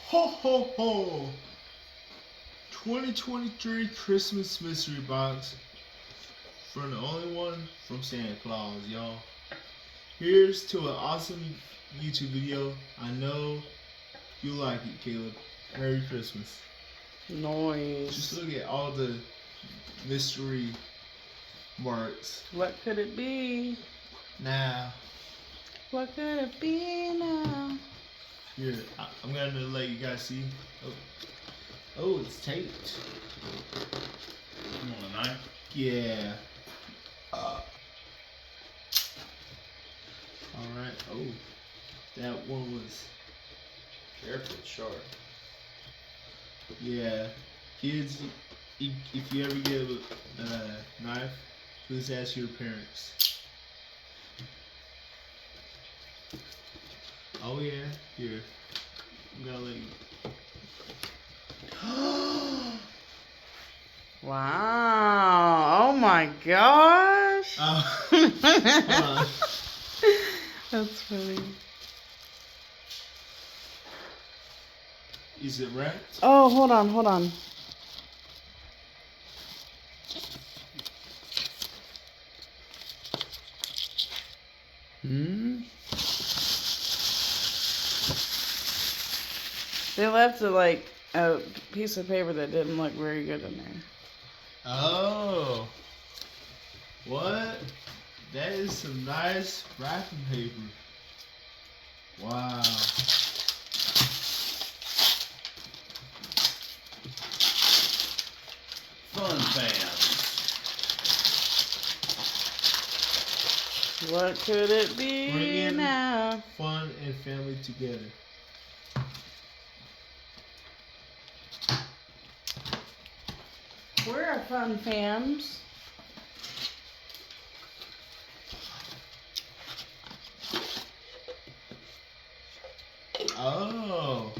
Ho ho ho! 2023 Christmas mystery box from the only one from Santa Claus, y'all. Here's to an awesome YouTube video. I know you like it, Caleb. Merry Christmas. Noise. Just look at all the mystery marks. What could it be? Now, What could it be now? here, I'm gonna let you guys see. Oh, it's taped. You want a knife? Yeah. Alright. Oh, that one was. Careful, it's sharp. Yeah. Kids, if you ever get a knife, please ask your parents. Oh, yeah. Here. I'm gonna let you. Wow. Oh my gosh. Hold on. That's funny. Is it wrapped? Oh, hold on. They left like a piece of paper that didn't look very good in there. Oh. What? That is some nice wrapping paper. Wow. Fun fans. What could it be Bringing now? fun and family together. We're a fun fams. Oh.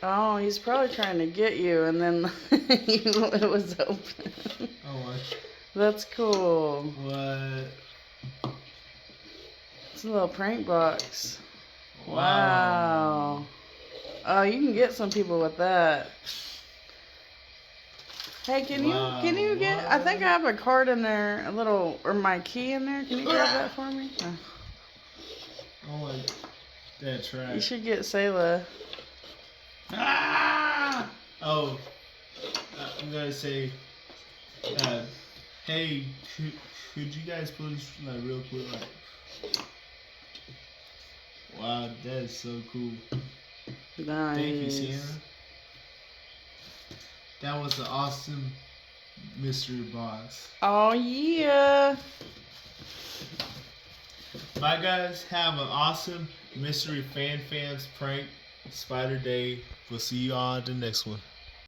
Oh, he's probably trying to get you, and then it was open. Oh my. That's cool. What? It's a little prank box. Wow. Oh, you can get some people with that. Hey, can you get? I think I have a card in there, or my key in there. Can you grab that for me? Oh my. That's right. You should get Sayla. Ah! Oh. I'm gonna say. Hey, could you guys please like real quick like. Wow, that is so cool. Nice. Thank you, Sienna. That was an awesome mystery box. Oh yeah. Bye guys, have an awesome mystery fans prank Spider Day. We'll see you on the next one.